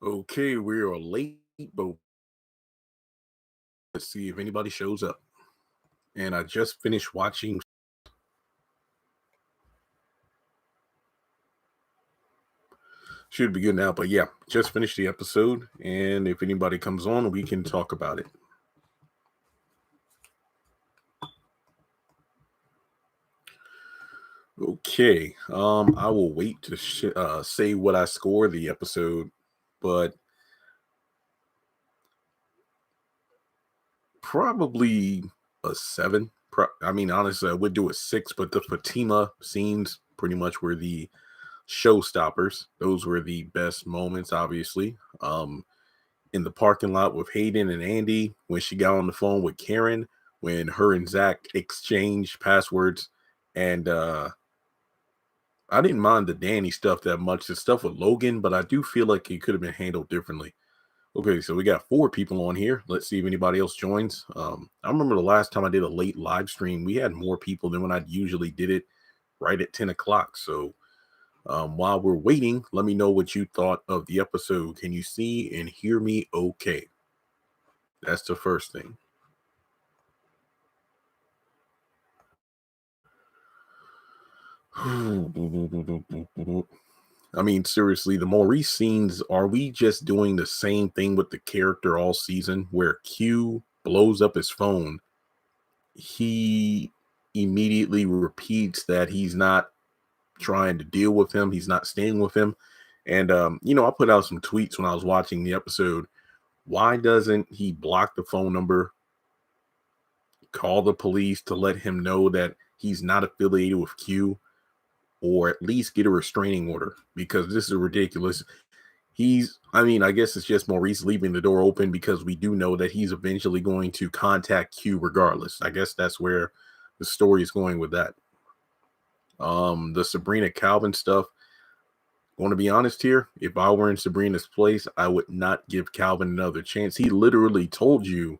Okay, we are late, but let's see if anybody shows up. And I just finished watching. Should be good now, but yeah, just finished the episode. And if anybody comes on, we can talk about it. Okay, I will wait to say what I score the episode, but probably a 7. I mean, honestly, I would do a 6, but the Fatima scenes pretty much were the showstoppers. Those were the best moments, obviously. In the parking lot with Hayden and Andy, when she got on the phone with Karen, when her and Zach exchanged passwords, and I didn't mind the Danny stuff that much, the stuff with Logan, but I do feel like it could have been handled differently. Okay, so we got 4 people on here. Let's see if anybody else joins. I remember the last time I did a late live stream, we had more people than when I usually did it right at 10 o'clock. So while we're waiting, let me know what you thought of the episode. Can you see and hear me okay? That's the first thing. I mean, seriously, the Maurice scenes, are we just doing the same thing with the character all season where Q blows up his phone? He immediately repeats that he's not trying to deal with him, he's not staying with him. And, I put out some tweets when I was watching the episode. Why doesn't he block the phone number, call the police to let him know that he's not affiliated with Q, or at least get a restraining order? Because this is ridiculous. I mean, I guess it's just Maurice leaving the door open because we do know that he's eventually going to contact Q regardless. I guess that's where the story is going with that. The Sabrina Calvin stuff. Want to be honest here? If I were in Sabrina's place, I would not give Calvin another chance. He literally told you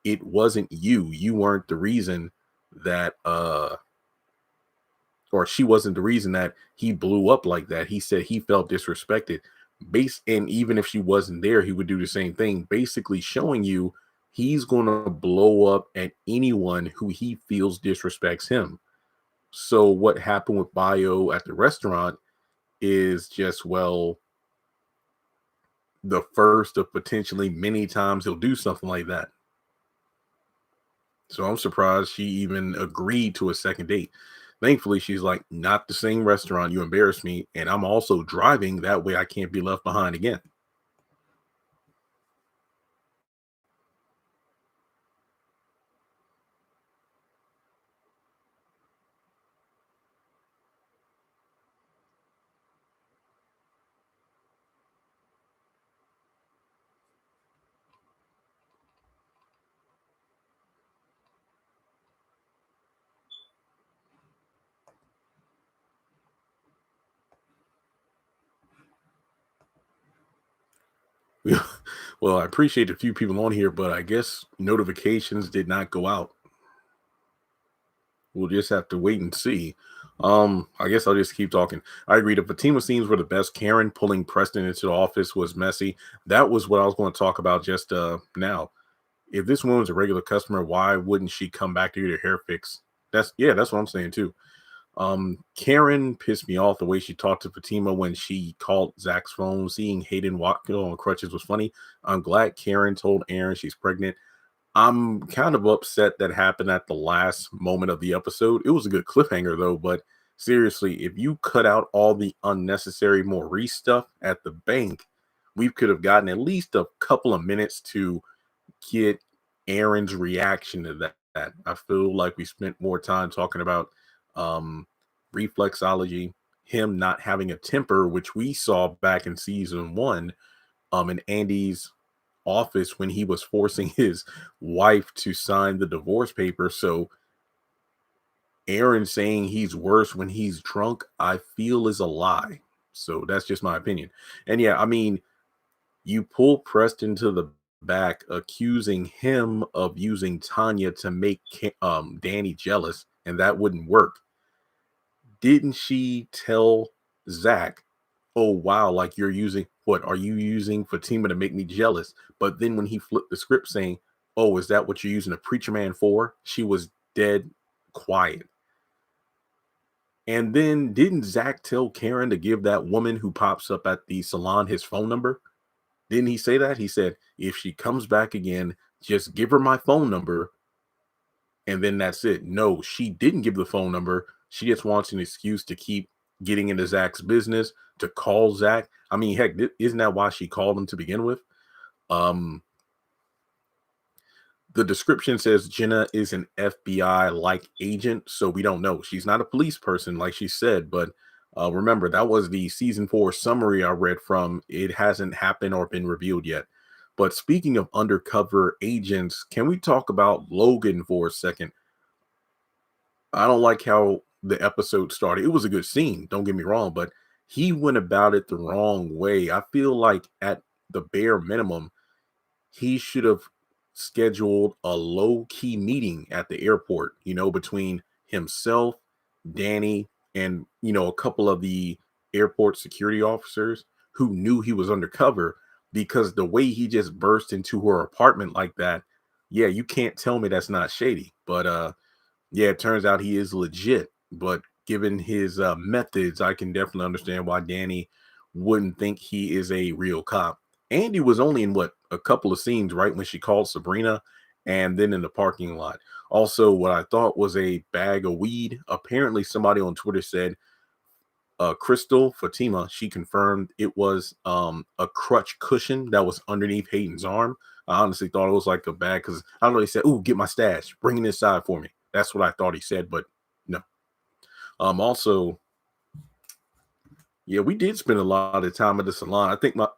it wasn't you. You weren't the reason that or she wasn't the reason that he blew up like that. He said he felt disrespected. And even if she wasn't there, he would do the same thing, basically showing you he's going to blow up at anyone who he feels disrespects him. So what happened with Bio at the restaurant is just, well, the first of potentially many times he'll do something like that. So I'm surprised she even agreed to a second date. Thankfully, she's like, not the same restaurant. You embarrass me. And I'm also driving. That way I can't be left behind again. Well, I appreciate a few people on here, but I guess notifications did not go out. We'll just have to wait and see. I guess I'll just keep talking. I agree. The Fatima scenes were the best. Karen pulling Preston into the office was messy. That was what I was going to talk about just now. If this woman's a regular customer, why wouldn't she come back to get her hair fixed? That's what I'm saying too. Karen pissed me off the way she talked to Fatima when she called Zach's phone. Seeing Hayden walking on crutches was funny. I'm glad Karen told Aaron she's pregnant. I'm kind of upset that happened at the last moment of the episode. It was a good cliffhanger though, but seriously, if you cut out all the unnecessary Maurice stuff at the bank, we could have gotten at least a couple of minutes to get Aaron's reaction to that. I feel like we spent more time talking about um, reflexology, him not having a temper, which we saw back in season 1, in Andy's office when he was forcing his wife to sign the divorce paper. So Aaron saying he's worse when he's drunk, I feel is a lie. So that's just my opinion. And yeah, I mean, you pull Preston to the back, accusing him of using Tanya to make Danny jealous, and that wouldn't work. Didn't she tell Zach, oh wow, like you're using what are you using Fatima to make me jealous? But then when he flipped the script saying, oh, is that what you're using a preacher man for? She was dead quiet. And then didn't Zach tell Karen to give that woman who pops up at the salon his phone number? Didn't he say that? He said, if she comes back again, just give her my phone number and then that's it. No, she didn't give the phone number. She just wants an excuse to keep getting into Zach's business, to call Zach. I mean, heck, isn't that why she called him to begin with? Um, the description says Jenna is an FBI like agent, so we don't know. She's not a police person, like she said, but remember that was the season 4 summary I read from. It hasn't happened or been revealed yet. But speaking of undercover agents, can we talk about Logan for a second? I don't like how the episode started. It was a good scene, don't get me wrong, but he went about it the wrong way. I feel like at the bare minimum, he should have scheduled a low key meeting at the airport, between himself, Danny, and, a couple of the airport security officers who knew he was undercover because the way he just burst into her apartment like that, yeah, you can't tell me that's not shady. But, yeah, it turns out he is legit, but given his methods, I can definitely understand why Danny wouldn't think he is a real cop. Andy was only in what a couple of scenes, right? When she called Sabrina and then in the parking lot. Also, what I thought was a bag of weed. Apparently, somebody on Twitter said Crystal Fatima, she confirmed it was a crutch cushion that was underneath Hayden's arm. I honestly thought it was like a bag because I don't know. He said, "Ooh, get my stash, bring it inside for me." That's what I thought he said, but no. Also, yeah, we did spend a lot of time at the salon. I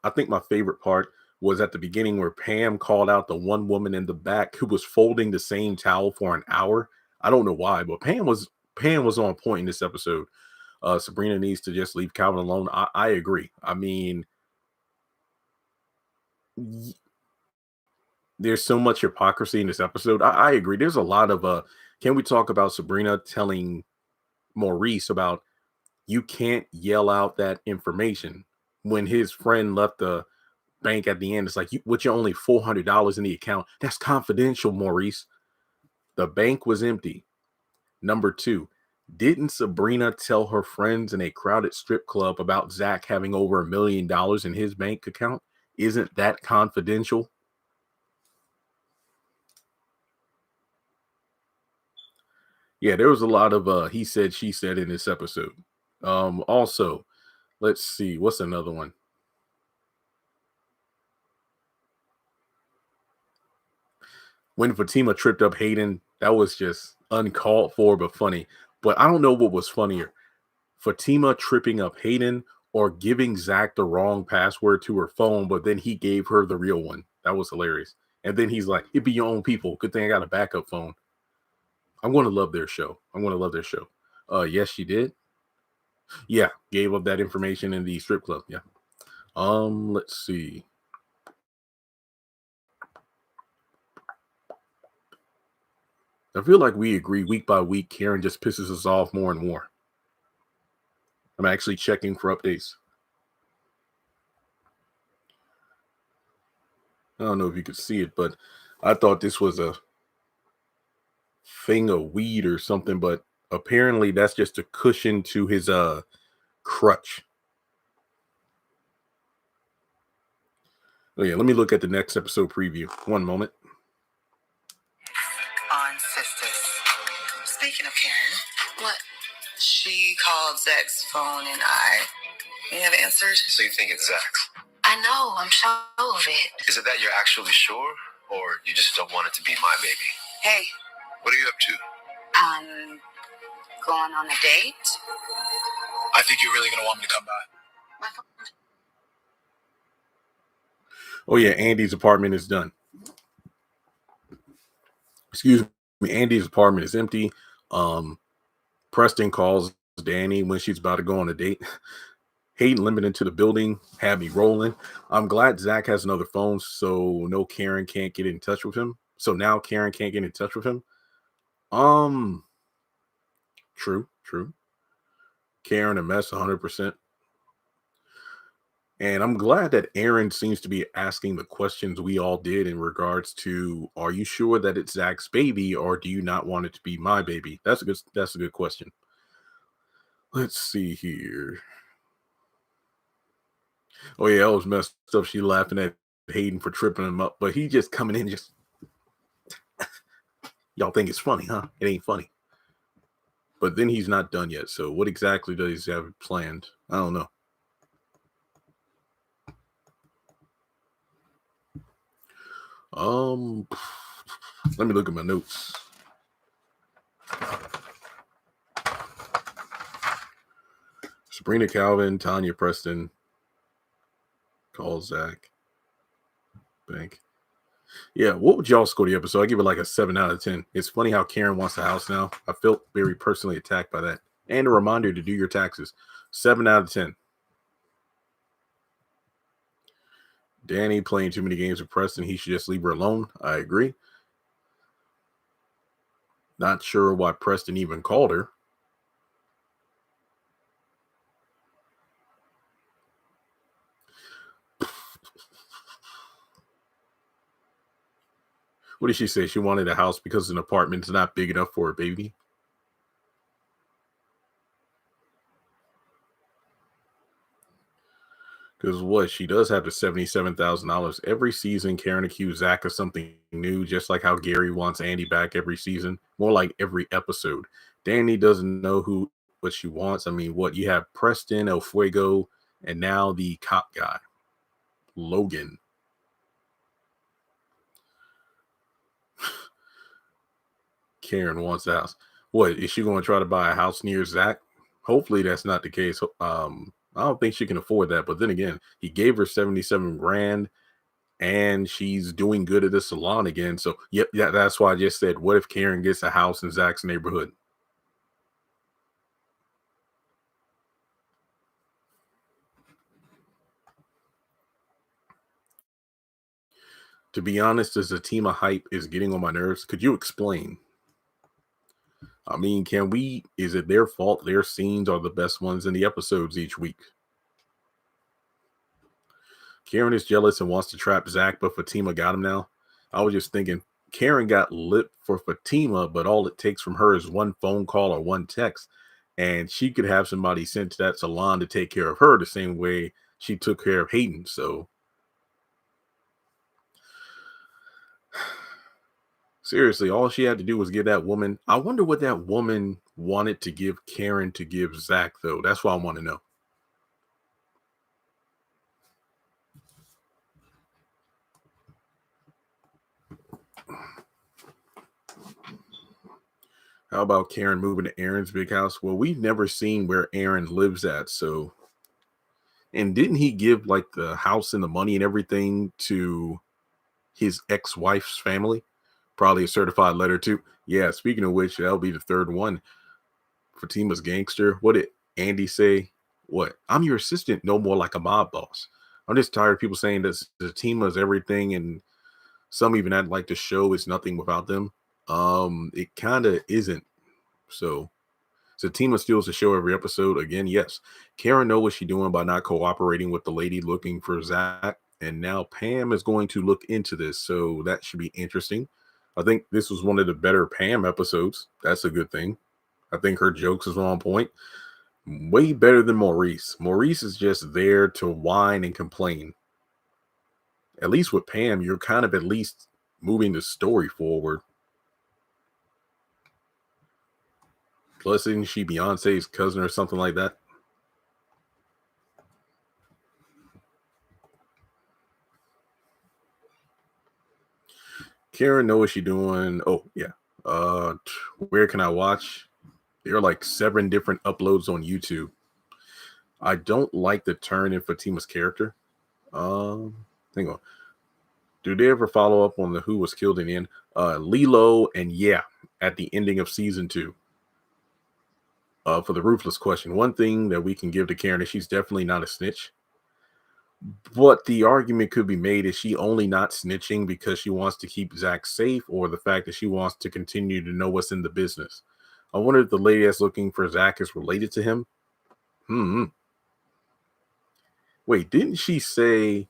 think my favorite part was at the beginning where Pam called out the one woman in the back who was folding the same towel for an hour. I don't know why, but Pam was on point in this episode. Sabrina needs to just leave Calvin alone. I agree. I mean, y- there's so much hypocrisy in this episode. I agree. There's a lot of can we talk about Sabrina telling Maurice about you can't yell out that information when his friend left the bank at the end? It's like, with your only $400 in the account, that's confidential, Maurice. The bank was empty. Number two, didn't Sabrina tell her friends in a crowded strip club about Zach having over $1 million in his bank account? Isn't that confidential? Yeah, there was a lot of he said, she said in this episode. Also, let's see, what's another one? When Fatima tripped up Hayden, that was just uncalled for but funny. But I don't know what was funnier, Fatima tripping up Hayden or giving Zach the wrong password to her phone, but then he gave her the real one. That was hilarious. And then he's like, "It be your own people. Good thing I got a backup phone." I'm going to love their show. I'm going to love their show. Yes, she did. Yeah, gave up that information in the strip club. Yeah. Let's see. I feel like we agree week by week. Karen just pisses us off more and more. I'm actually checking for updates. I don't know if you could see it, but I thought this was a thing of weed or something, but apparently that's just a cushion to his crutch. Oh yeah, let me look at the next episode preview. One moment. On Sistas. Speaking of Karen, what? She called Zach's phone and I may have answered. So you think it's Zach? I know, I'm sure of it. Is it that you're actually sure, or you just don't want it to be my baby? Hey. What are you up to? Going on a date. I think you're really going to want me to come by. Oh yeah, Andy's apartment is done. Excuse me, Andy's apartment is empty. Preston calls Danny when she's about to go on a date. Hayden limited into the building had me rolling. I'm glad Zach has another phone, so no Karen can't get in touch with him. So now Karen can't get in touch with him. Um, true. Karen a mess, 100%. And I'm glad that Aaron seems to be asking the questions we all did in regards to, are you sure that it's Zach's baby or do you not want it to be my baby? That's a good question. Let's see here. Oh yeah, that was messed up. She laughing at Hayden for tripping him up, but he just coming in just, y'all think it's funny, huh? It ain't funny. But then he's not done yet. So what exactly does he have planned? I don't know. Um, let me look at my notes. Sabrina Calvin, Tanya Preston, call Zach. Bank. Yeah, what would y'all score the episode? I give it like a 7 out of 10. It's funny how Karen wants the house now. I felt very personally attacked by that. And a reminder to do your taxes. 7 out of 10. Danny playing too many games with Preston. He should just leave her alone. I agree. Not sure why Preston even called her. What did she say? She wanted a house because an apartment's not big enough for a baby. Because what? She does have the $77,000 every season. Karen accused Zach of something new, just like how Gary wants Andy back every season. More like every episode. Danny doesn't know what she wants. I mean, what? You have Preston, El Fuego, and now the cop guy, Logan. Karen wants the house. What? Is she going to try to buy a house near Zach? Hopefully that's not the case. I don't think she can afford that. But then again, he gave her 77 grand and she's doing good at the salon again. So, yep, yeah, that's why I just said, what if Karen gets a house in Zach's neighborhood? To be honest, the Zatima hype is getting on my nerves. Could you explain? I mean, is it their fault their scenes are the best ones in the episodes each week? Karen is jealous and wants to trap Zach, but Fatima got him now. I was just thinking, Karen got lit for Fatima, but all it takes from her is one phone call or one text, and she could have somebody sent to that salon to take care of her the same way she took care of Hayden. So, seriously, all she had to do was give that woman. I wonder what that woman wanted to give Karen to give Zach, though. That's what I want to know. How about Karen moving to Aaron's big house? Well, we've never seen where Aaron lives at. So, and didn't he give like the house and the money and everything to his ex-wife's family? Probably a certified letter too. Yeah, speaking of which, that'll be the third one. Fatima's gangster. What did Andy say? What? I'm your assistant, no more like a mob boss. I'm just tired of people saying that Fatima is everything, and some even act like the show is nothing without them. It kind of isn't. So Zatima steals the show every episode. Again, yes. Karen know what she's doing by not cooperating with the lady looking for Zach. And now Pam is going to look into this. So that should be interesting. I think this was one of the better Pam episodes. That's a good thing. I think her jokes is on point. Way better than Maurice. Maurice is just there to whine and complain. At least with Pam, you're kind of at least moving the story forward. Plus, isn't she Beyonce's cousin or something like that? Karen know what she's doing. Oh, yeah. Where can I watch? There are like 7 different uploads on YouTube. I don't like the turn in Fatima's character. Hang on. Do they ever follow up on the who was killed in the end? Lilo and yeah, at the ending of season 2. For the ruthless question, one thing that we can give to Karen is she's definitely not a snitch. But the argument could be made, is she only not snitching because she wants to keep Zach safe, or the fact that she wants to continue to know what's in the business? I wonder if the lady that's looking for Zach is related to him. Wait Wait, didn't she say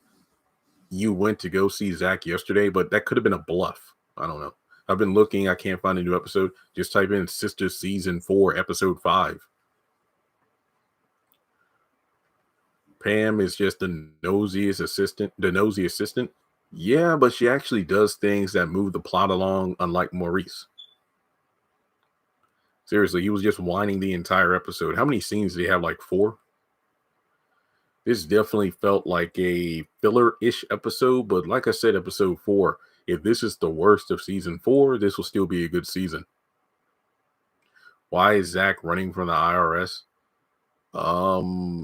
you went to go see Zach yesterday? But that could have been a bluff. I don't know. I've been looking. I can't find a new episode. Just type in Sistas Season 4, Episode 5. Pam is just the nosy assistant. Yeah, but she actually does things that move the plot along, unlike Maurice. Seriously, he was just whining the entire episode. How many scenes did he have? Like 4? This definitely felt like a filler-ish episode, but like I said, episode 4, if this is the worst of season 4, this will still be a good season. Why is Zach running from the IRS?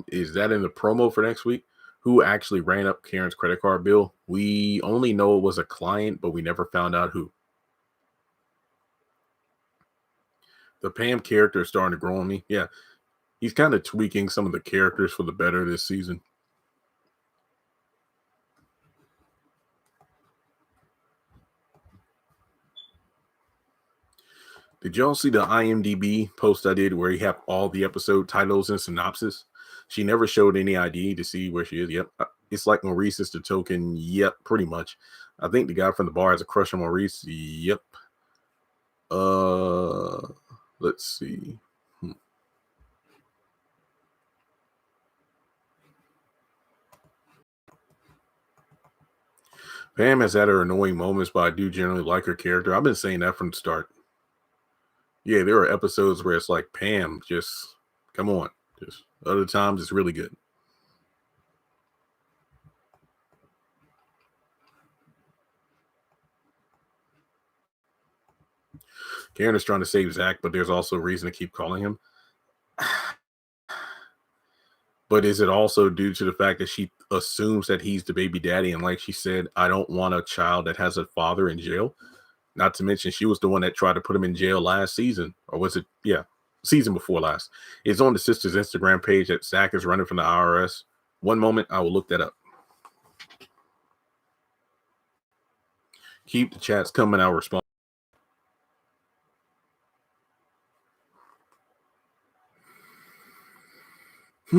Is that in the promo for next week? Who actually ran up Karen's credit card bill? We only know it was a client, but we never found out who. The Pam character is starting to grow on me. Yeah, he's kind of tweaking some of the characters for the better this season. Did y'all see the IMDb post I did where he have all the episode titles and synopsis? She never showed any ID to see where she is. Yep. It's like Maurice is the token. Yep, pretty much. I think the guy from the bar has a crush on Maurice. Yep. Let's see. Pam has had her annoying moments, but I do generally like her character. I've been saying that from the start. Yeah, there are episodes where it's like, Pam, just come on. Just other times it's really good. Karen is trying to save Zach, but there's also a reason to keep calling him. But is it also due to the fact that she assumes that he's the baby daddy? And like she said, I don't want a child that has a father in jail. Not to mention, she was the one that tried to put him in jail last season. Or was it? Yeah, season before last. It's on the Sistas Instagram page that Zach is running from the IRS. One moment, I will look that up. Keep the chats coming. I'll respond. I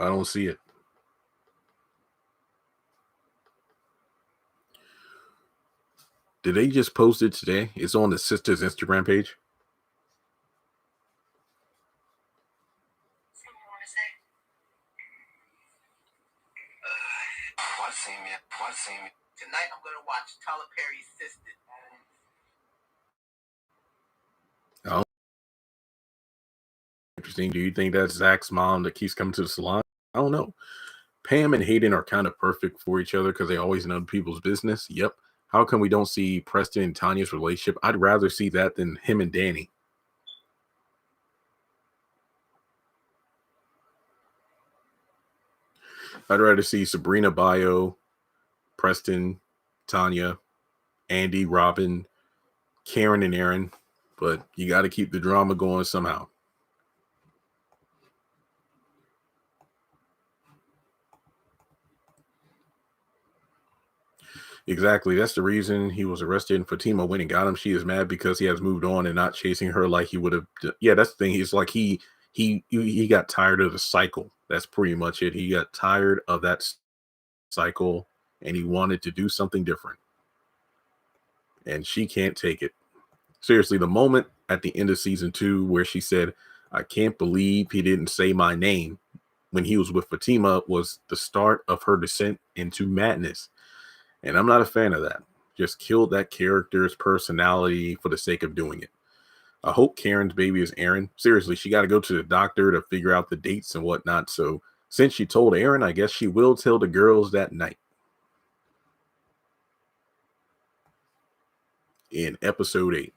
don't see it. Did they just post it today? It's on the Sistas Instagram page. Tonight I'm going to watch Tyler Perry's Sistas. Oh, interesting. Do you think that's Zach's mom that keeps coming to the salon? I don't know. Pam and Hayden are kind of perfect for each other because they always know people's business. Yep. How come we don't see Preston and Tanya's relationship? I'd rather see that than him and Danny. I'd rather see Sabrina bio, Preston, Tanya, Andy, Robin, Karen, and Aaron. But you got to keep the drama going somehow. Exactly. That's the reason he was arrested and Fatima went and got him. She is mad because he has moved on and not chasing her like he would have. Yeah, that's the thing. It's like he got tired of the cycle. That's pretty much it. He got tired of that cycle and he wanted to do something different. And she can't take it. Seriously, the moment at the end of season 2 where she said, I can't believe he didn't say my name when he was with Fatima was the start of her descent into madness. And I'm not a fan of that. Just killed that character's personality for the sake of doing it. I hope Karen's baby is Aaron. Seriously, she got to go to the doctor to figure out the dates and whatnot. So since she told Aaron, I guess she will tell the girls that night. In episode 8.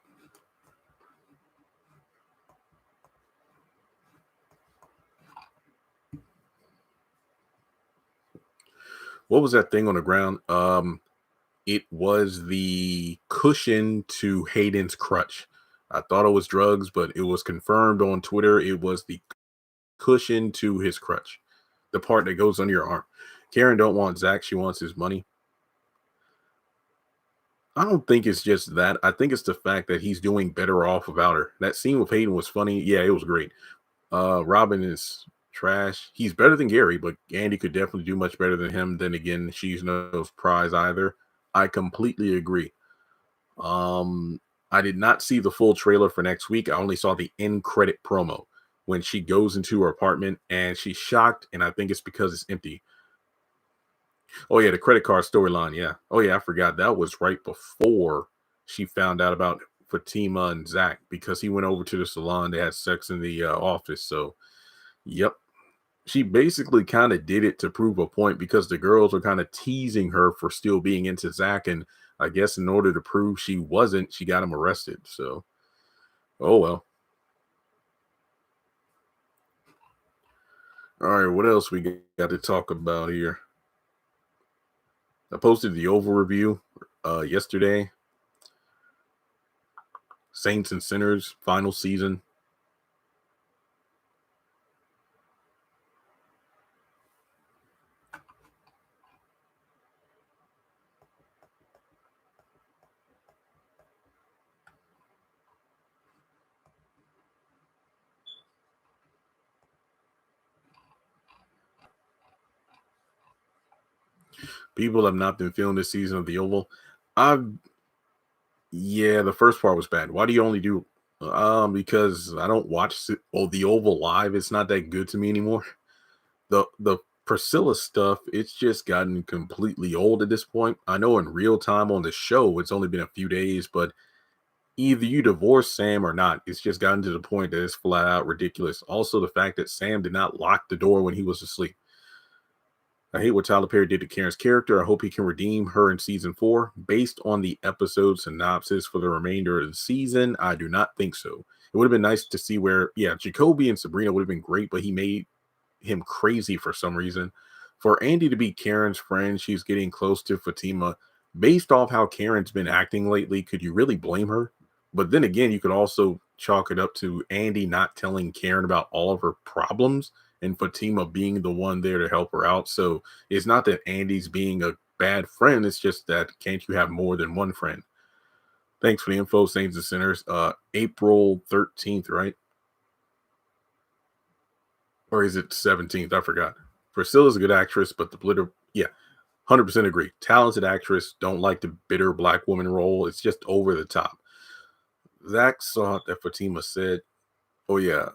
What was that thing on the ground? It was the cushion to Hayden's crutch. I thought it was drugs, but it was confirmed on Twitter. It was the cushion to his crutch, the part that goes under your arm. Karen don't want Zach. She wants his money. I don't think it's just that. I think it's the fact that he's doing better off without her. That scene with Hayden was funny. Yeah, it was great. Robin is trash. He's better than Gary, but Andy could definitely do much better than him. Then again, she's no prize either. I completely agree. Um, I did not see the full trailer for next week. I only saw the end credit promo when she goes into her apartment and she's shocked, and I think it's because it's empty. Oh yeah, the credit card storyline. Yeah. Oh yeah, I forgot that was right before she found out about Fatima and Zach because he went over to the salon. They had sex in the office. So, yep, she basically kind of did it to prove a point because the girls were kind of teasing her for still being into Zach, and I guess in order to prove she wasn't, she got him arrested. So, oh well. All right, what else we got to talk about here? I posted the Oval review yesterday. Saints and Sinners final season. People have not been feeling this season of the Oval. I've Yeah, the first part was bad. Why do you only do? Because I don't watch the Oval live. It's not that good to me anymore. The Priscilla stuff, it's just gotten completely old at this point. I know in real time on the show, it's only been a few days, but either you divorce Sam or not. It's just gotten to the point that it's flat out ridiculous. Also, the fact that Sam did not lock the door when he was asleep. I hate what Tyler Perry did to Karen's character. I hope he can redeem her in season 4. Based on the episode synopsis for the remainder of the season, I do not think so. It would have been nice to see where, yeah, Jacoby and Sabrina would have been great, but he made him crazy for some reason. For Andy to be Karen's friend, she's getting close to Fatima. Based off how Karen's been acting lately, could you really blame her? But then again, you could also chalk it up to Andy not telling Karen about all of her problems and Fatima being the one there to help her out. So it's not that Andy's being a bad friend. It's just that can't you have more than one friend? Thanks for the info, Saints and Sinners. April 13th, right? Or is it 17th? I forgot. Priscilla's a good actress, but the bitter, yeah, 100% agree. Talented actress, don't like the bitter black woman role. It's just over the top. Zach saw that Fatima said, oh yeah,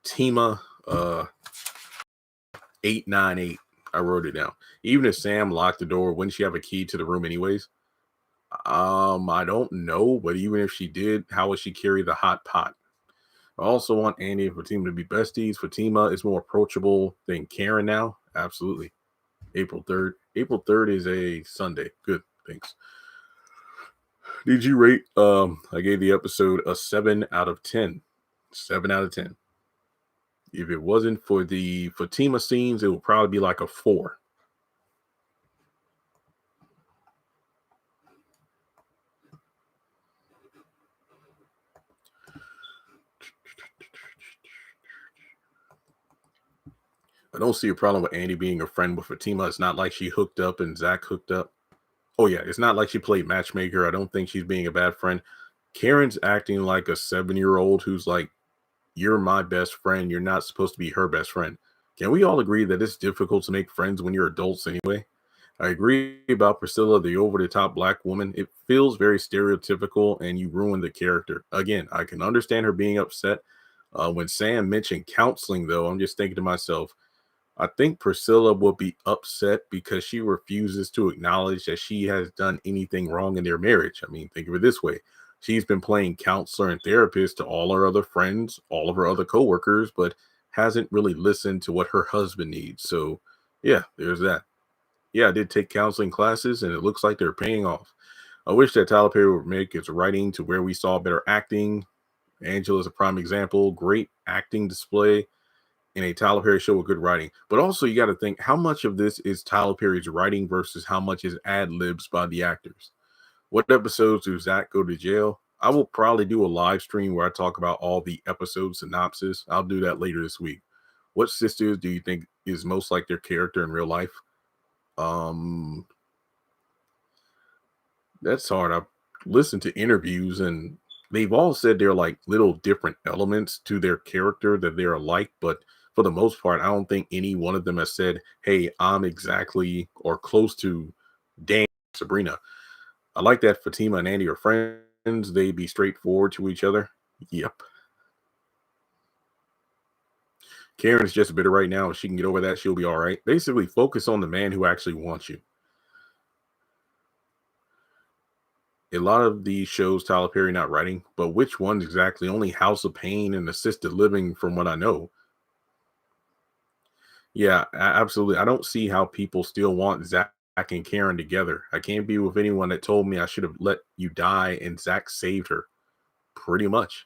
Tima 898. I wrote it down. Even if Sam locked the door, wouldn't she have a key to the room anyways? I don't know, but even if she did, how would she carry the hot pot? I also want Andy and Fatima to be besties. Fatima is more approachable than Karen now. Absolutely. April 3rd. April 3rd is a Sunday. Good. Thanks. Did you rate? I gave the episode a 7 out of 10. 7 out of 10. If it wasn't for the Fatima scenes, it would probably be like a 4. I don't see a problem with Andy being a friend with Fatima. It's not like she hooked up and Zach hooked up. Oh, yeah. It's not like she played matchmaker. I don't think she's being a bad friend. Karen's acting like a 7-year-old who's like, you're my best friend. You're not supposed to be her best friend. Can we all agree that it's difficult to make friends when you're adults anyway? I agree about Priscilla, the over the top black woman. It feels very stereotypical and you ruin the character. Again, I can understand her being upset. When Sam mentioned counseling, though, I'm just thinking to myself, I think Priscilla will be upset because she refuses to acknowledge that she has done anything wrong in their marriage. I mean, think of it this way. She's been playing counselor and therapist to all her other friends, all of her other coworkers, but hasn't really listened to what her husband needs. So, yeah, there's that. Yeah, I did take counseling classes and it looks like they're paying off. I wish that Tyler Perry would make its writing to where we saw better acting. Angela is a prime example. Great acting display in a Tyler Perry show with good writing. But also, you got to think how much of this is Tyler Perry's writing versus how much is ad libs by the actors. What episodes do Zach go to jail? I will probably do a live stream where I talk about all the episode synopsis. I'll do that later this week. What sisters do you think is most like their character in real life? Um, That's hard. I've listened to interviews and they've all said they're like little different elements to their character that they're alike, but for the most part, I don't think any one of them has said, "Hey, I'm exactly or close to Dan Sabrina." I like that Fatima and Andy are friends. They be straightforward to each other. Yep. Karen is just bitter right now. If she can get over that, she'll be all right. Basically, focus on the man who actually wants you. A lot of these shows, Tyler Perry not writing, but which ones exactly? Only House of Pain and Assisted Living, from what I know. Yeah, absolutely. I don't see how people still want Zach and Karen together. I can't be with anyone that told me I should have let you die and Zach saved her. Pretty much.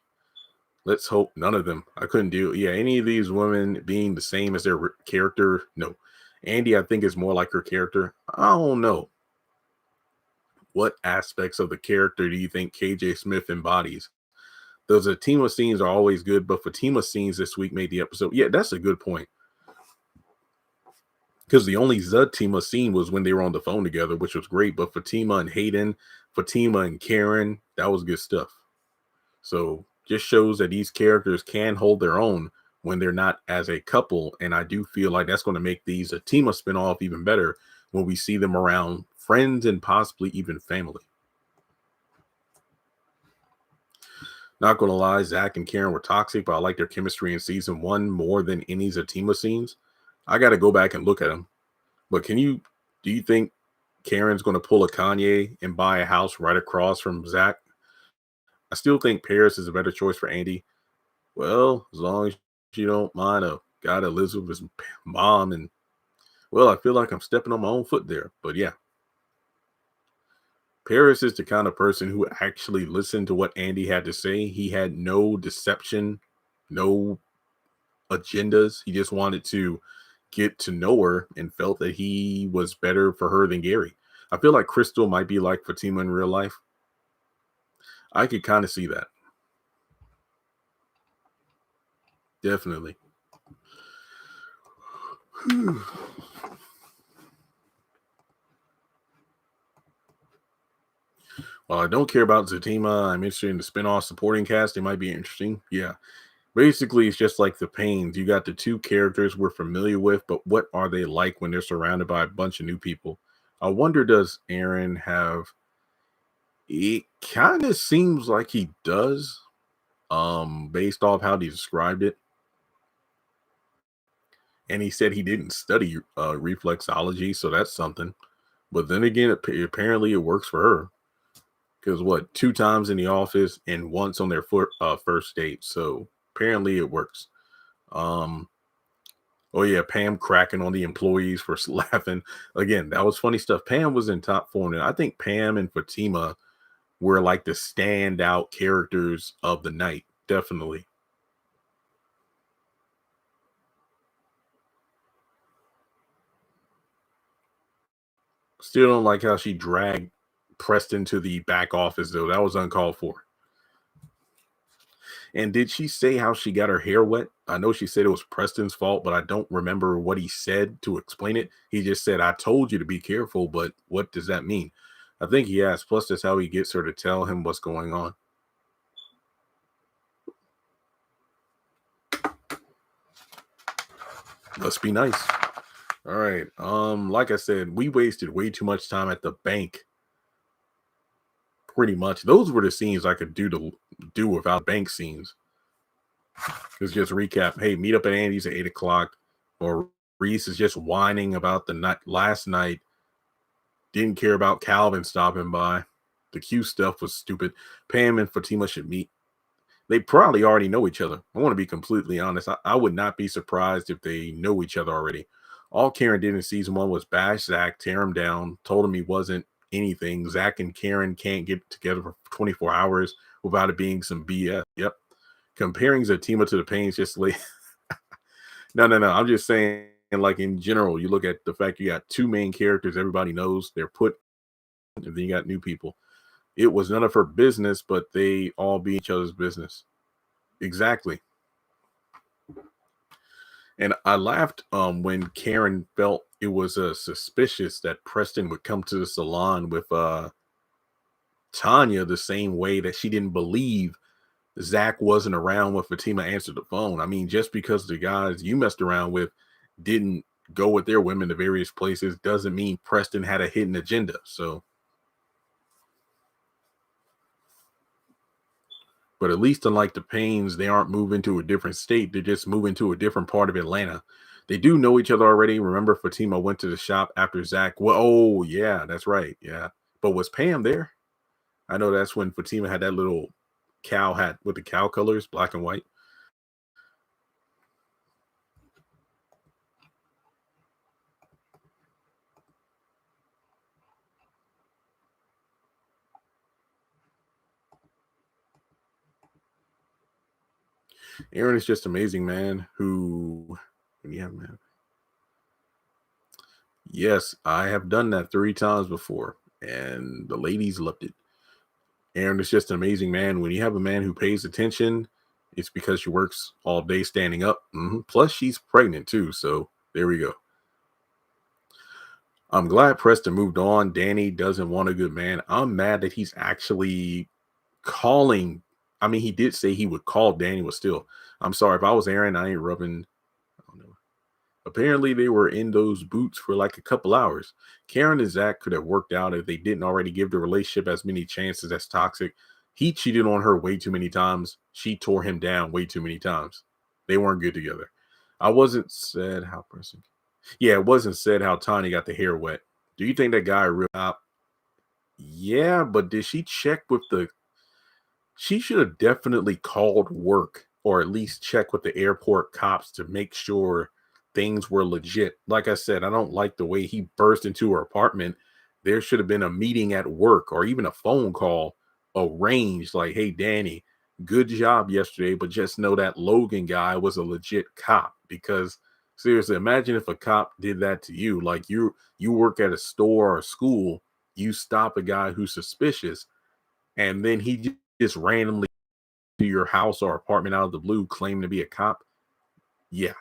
Let's hope none of them. I couldn't do. Yeah, any of these women being the same as their character. No. Andy, I think, is more like her character. I don't know. What aspects of the character do you think KJ Smith embodies? Those Zatima scenes are always good, but Fatima scenes this week made the episode. Yeah, that's a good point. Because the only Zatima scene was when they were on the phone together, which was great. But Fatima and Hayden, Fatima and Karen, that was good stuff. So just shows that these characters can hold their own when they're not as a couple. And I do feel like that's going to make these Zatima spinoff even better when we see them around friends and possibly even family. Not gonna lie, Zach and Karen were toxic, but I like their chemistry in season 1 more than any Zatima scenes. I got to go back and look at them. But do you think Karen's gonna pull a Kanye and buy a house right across from Zach? I still think Paris is a better choice for Andy. Well, as long as you don't mind a guy that lives with his mom, and well, I feel like I'm stepping on my own foot there. But yeah, Paris is the kind of person who actually listened to what Andy had to say. He had no deception, no agendas. He just wanted to get to know her and felt that he was better for her than Gary. I feel like Crystal might be like Fatima in real life. I could kind of see that. Definitely. While I don't care about Zatima, I'm interested in the spin-off supporting cast. They might be interesting. Yeah. Basically, it's just like the Pains. You got the two characters we're familiar with, but what are they like when they're surrounded by a bunch of new people? I wonder, does Aaron have... It kind of seems like he does, based off how he described it. And he said he didn't study reflexology, so that's something. But then again, apparently it works for her. Because what, 2 times in the office and once on their first date. So apparently it works. Um, oh yeah, Pam cracking on the employees for laughing. Again, that was funny stuff. Pam was in top form, and I think Pam and Fatima were like the standout characters of the night. Definitely. Still don't like how she dragged Preston to the back office, though. That was uncalled for. And did she say how she got her hair wet? I know she said it was Preston's fault, but I don't remember what he said to explain it. He just said, I told you to be careful, but what does that mean? I think he asked. Plus, that's how he gets her to tell him what's going on. Must be nice. All right. Like I said, we wasted way too much time at the bank. Pretty much. Those were the scenes I could do without bank scenes. Because just recap, hey, meet up at Andy's at 8:00. Maurice is just whining about the night last night. Didn't care about Calvin stopping by. The Q stuff was stupid. Pam and Fatima should meet. They probably already know each other. I want to be completely honest. I would not be surprised if they know each other already. All Karen did in season 1 was bash Zach, tear him down, told him he wasn't anything. Zach and Karen can't get together for 24 hours without it being some BS. Yep. Comparing Zatima to the Pains just like no. I'm just saying, like in general, you look at the fact you got 2 main characters everybody knows, they're put, and then you got new people. It was none of her business, but they all be each other's business. Exactly. And I laughed when Karen felt it was suspicious that Preston would come to the salon with Tanya the same way that she didn't believe Zach wasn't around when Fatima answered the phone. I mean, just because the guys you messed around with didn't go with their women to various places doesn't mean Preston had a hidden agenda. So, but at least unlike the Paynes, they aren't moving to a different state. They're just moving to a different part of Atlanta. They do know each other already. Remember, Fatima went to the shop after Zach. Well, oh, yeah, that's right. Yeah. But was Pam there? I know that's when Fatima had that little cow hat with the cow colors, black and white. Aaron is just amazing, man. Yeah, man. Yes, I have done that 3 times before, and the ladies loved it. Aaron is just an amazing man. When you have a man who pays attention, it's because she works all day standing up. Plus, she's pregnant too. So there we go. I'm glad Preston moved on. Danny doesn't want a good man. I'm mad that he's actually calling. I mean, he did say he would call Danny, but still, I'm sorry. If I was Aaron, I ain't rubbing. I don't know. Apparently, they were in those boots for like a couple hours. Karen and Zach could have worked out if they didn't already give the relationship as many chances as toxic. He cheated on her way too many times. She tore him down way too many times. They weren't good together. I wasn't said how person. Yeah, it wasn't said how Tanya got the hair wet. Do you think that guy real out? Yeah, but did she check with the she should have definitely called work or at least check with the airport cops to make sure things were legit. Like I said, I don't like the way he burst into her apartment. There should have been a meeting at work or even a phone call arranged like, hey, Danny, good job yesterday, but just know that Logan guy was a legit cop. Because seriously, imagine if a cop did that to you. Like you work at a store or a school, you stop a guy who's suspicious, and then he just randomly to your house or apartment out of the blue claim to be a cop. Yeah.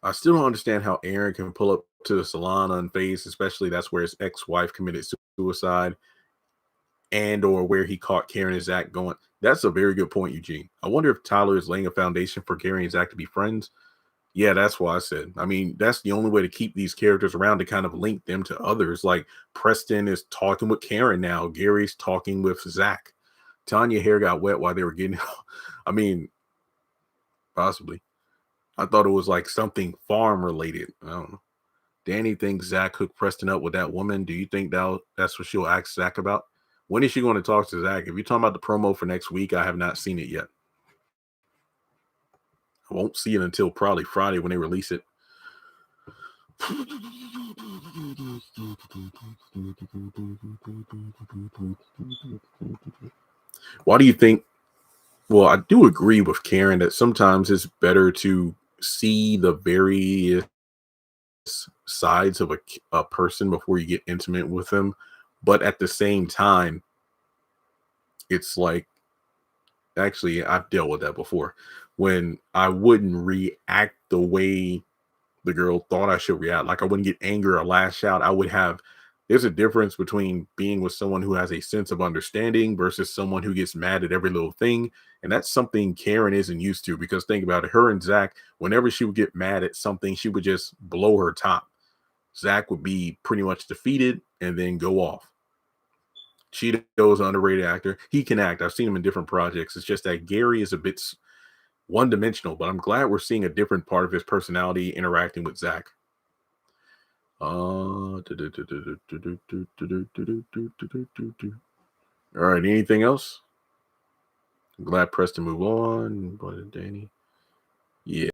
I still don't understand how Aaron can pull up to the salon unfazed, especially that's where his ex-wife committed suicide and or where he caught Karen and Zach going. That's a very good point, Eugene. I wonder if Tyler is laying a foundation for Gary and Zach to be friends. Yeah, that's why I said. I mean, that's the only way to keep these characters around to kind of link them to others. Like Preston is talking with Karen now. Gary's talking with Zach. Tanya hair got wet while they were getting. I mean, possibly. I thought it was like something farm related. I don't know. Danny thinks Zach hooked Preston up with that woman. Do you think that's what she'll ask Zach about? When is she going to talk to Zach? If you're talking about the promo for next week, I have not seen it yet. I won't see it until probably Friday when they release it. Why do you think? Well, I do agree with Karen that sometimes it's better to see the various sides of a person before you get intimate with them. But at the same time, it's like, actually, I've dealt with that before when I wouldn't react the way the girl thought I should react. Like I wouldn't get angry or lash out. There's a difference between being with someone who has a sense of understanding versus someone who gets mad at every little thing. And that's something Karen isn't used to, because think about it. Her and Zach, whenever she would get mad at something, she would just blow her top. Zach would be pretty much defeated and then go off. Cheeto's an underrated actor. He can act. I've seen him in different projects. It's just that Gary is a bit one-dimensional, but I'm glad we're seeing a different part of his personality interacting with Zach. All right, anything else? I'm glad Preston move on. But Danny. Yeah.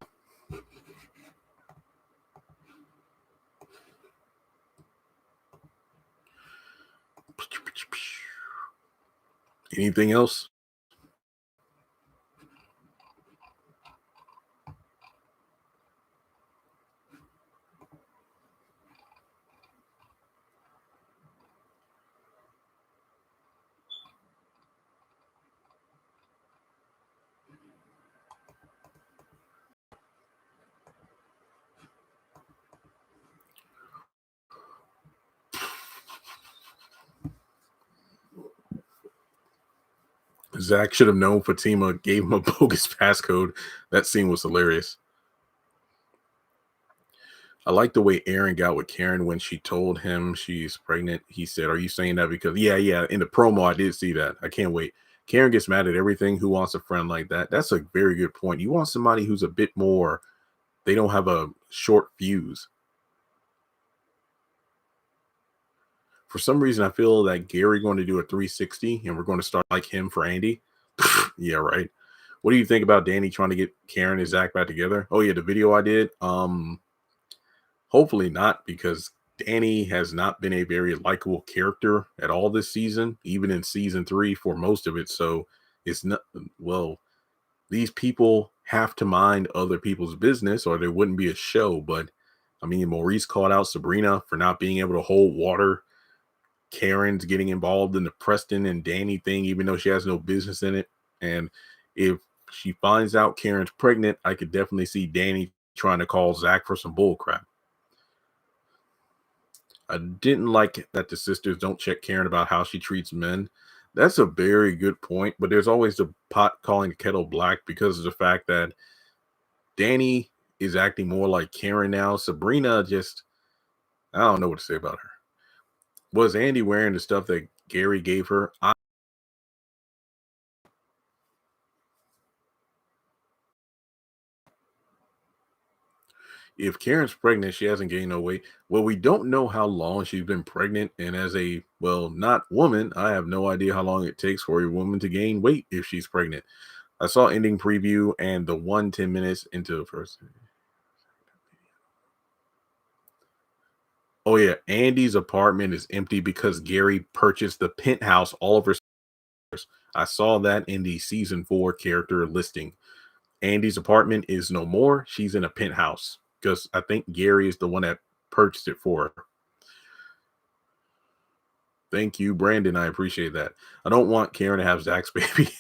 Anything else? Zach should have known Fatima gave him a bogus passcode. That scene was hilarious. I like the way Aaron got with Karen when she told him she's pregnant. He said, "Are you saying that because?" Yeah. In the promo, I did see that. I can't wait. Karen gets mad at everything. Who wants a friend like that? That's a very good point. You want somebody who's a bit more. They don't have a short fuse. For some reason, I feel that Gary going to do a 360, and we're going to start like him for Andy. Yeah, right. What do you think about Danny trying to get Karen and Zach back together? Oh yeah, the video I did. Hopefully not, because Danny has not been a very likable character at all this season, even in season 3 for most of it. So it's not, well, these people have to mind other people's business or there wouldn't be a show. But I mean, Maurice called out Sabrina for not being able to hold water. Karen's getting involved in the Preston and Danny thing, even though she has no business in it. And if she finds out Karen's pregnant, I could definitely see Danny trying to call Zach for some bull crap. I didn't like that the sisters don't check Karen about how she treats men. That's a very good point, but there's always the pot calling the kettle black because of the fact that Danny is acting more like Karen now. Sabrina just, I don't know what to say about her. Was Andy wearing the stuff that Gary gave her? If Karen's pregnant, she hasn't gained no weight. Well, we don't know how long she's been pregnant. And as a, well, not woman, I have no idea how long it takes for a woman to gain weight if she's pregnant. I saw ending preview and the 10 minutes into the first. Oh, yeah. Andy's apartment is empty because Gary purchased the penthouse all over. I saw that in the season 4 character listing. Andy's apartment is no more. She's in a penthouse because I think Gary is the one that purchased it for her. Thank you, Brandon. I appreciate that. I don't want Karen to have Zach's baby.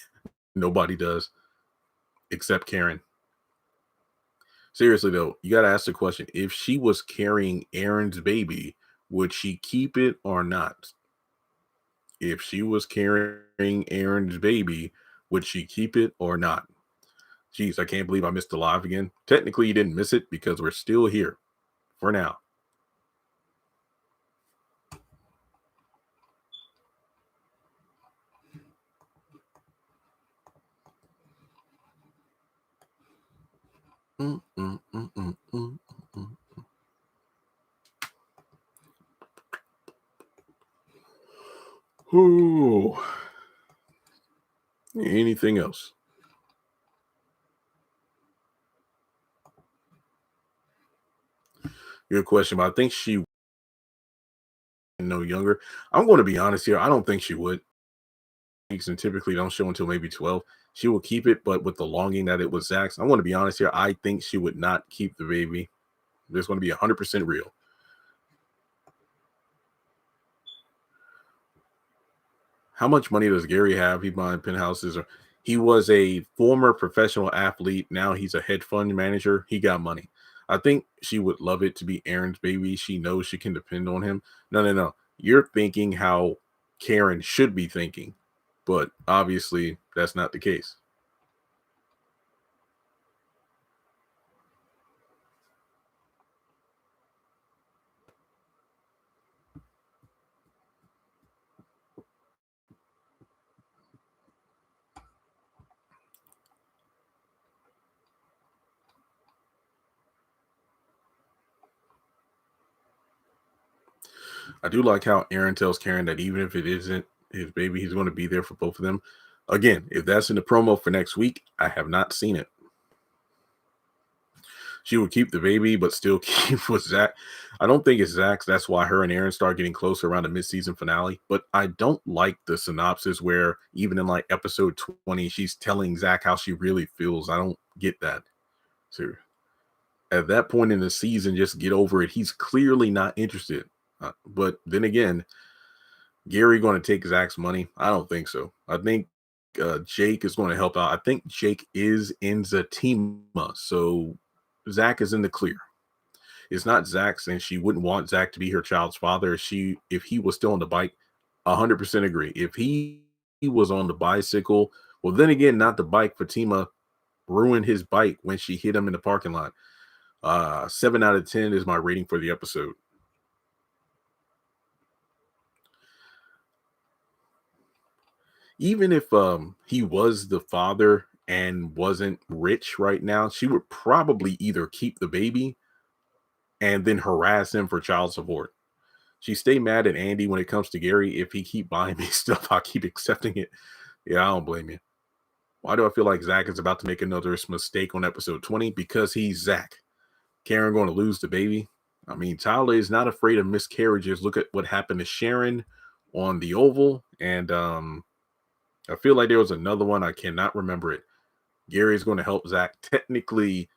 Nobody does except Karen. Seriously, though, you got to ask the question. If she was carrying Aaron's baby, would she keep it or not? If she was carrying Aaron's baby, would she keep it or not? Jeez, I can't believe I missed the live again. Technically, you didn't miss it because we're still here for now. Ooh. Anything else? Good question, but I think she no younger. I'm going to be honest here. I don't think she would. And typically don't show until maybe 12. She will keep it, but with the longing that it was Zach's, I want to be honest here. I think she would not keep the baby. It's going to be 100% real. How much money does Gary have? He buying penthouses, or he was a former professional athlete. Now he's a hedge fund manager. He got money. I think she would love it to be Aaron's baby. She knows she can depend on him. No. You're thinking how Karen should be thinking, but obviously that's not the case. I do like how Aaron tells Karen that even if it isn't his baby, he's going to be there for both of them. Again, if that's in the promo for next week, I have not seen it. She would keep the baby, but still keep with Zach. I don't think it's Zach's. That's why her and Aaron start getting closer around the mid-season finale. But I don't like the synopsis where even in like episode 20, she's telling Zach how she really feels. I don't get that. So at that point in the season, just get over it. He's clearly not interested. But then again, Gary going to take Zach's money? I don't think so. I think Jake is going to help out. I think Jake is in Zatima, so Zach is in the clear. It's not Zach's, and she wouldn't want Zach to be her child's father. If he was still on the bike, 100% agree. If he was on the bicycle Well, then again, not the bike. Fatima ruined his bike when she hit him in the parking lot. 7 out of 10 is my rating for the episode. Even if he was the father and wasn't rich right now, she would probably either keep the baby and then harass him for child support. She stay mad at Andy when it comes to Gary. If he keep buying me stuff, I'll keep accepting it. Yeah, I don't blame you. Why do I feel like Zach is about to make another mistake on episode 20? Because he's Zach. Karen going to lose the baby. I mean, Tyler is not afraid of miscarriages. Look at what happened to Sharon on the Oval. And I feel like there was another one. I cannot remember it. Gary's going to help Zach. Technically,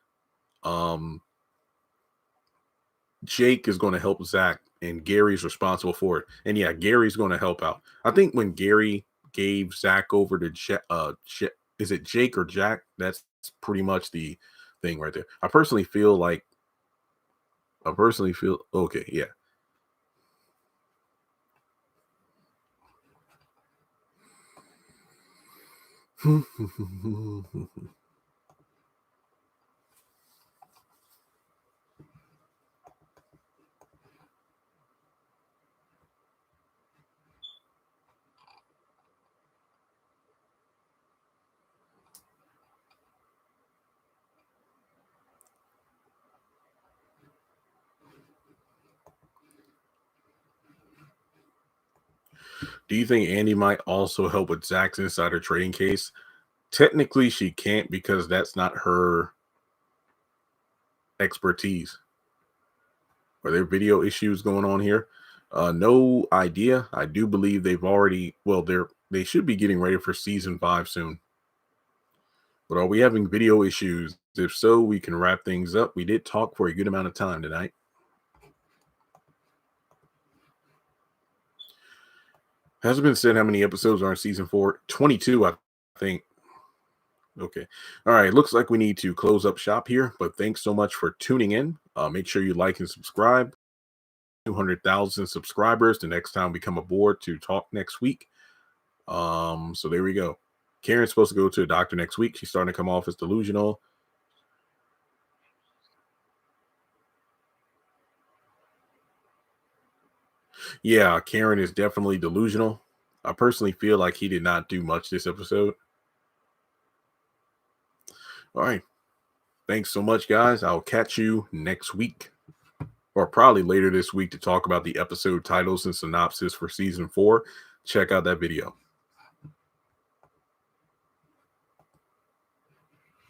Jake is going to help Zach, and Gary's responsible for it. And yeah, Gary's going to help out. I think when Gary gave Zach over to is it Jake or Jack? That's pretty much the thing right there. I personally feel okay, yeah. Do you think Andy might also help with Zach's insider trading case? Technically, she can't because that's not her expertise. Are there video issues going on here? No idea. I do believe they've already, they should be getting ready for season 5 soon. But are we having video issues? If so, we can wrap things up. We did talk for a good amount of time tonight. Has it been said how many episodes are in season 4? 22, I think. Okay. All right. Looks like we need to close up shop here, but thanks so much for tuning in. Make sure you like and subscribe. 200,000 subscribers the next time we come aboard to talk next week. So there we go. Karen's supposed to go to a doctor next week. She's starting to come off as delusional. Yeah, Karen is definitely delusional. I personally feel like he did not do much this episode. All right. Thanks so much, guys. I'll catch you next week, or probably later this week, to talk about the episode titles and synopsis for season 4. Check out that video.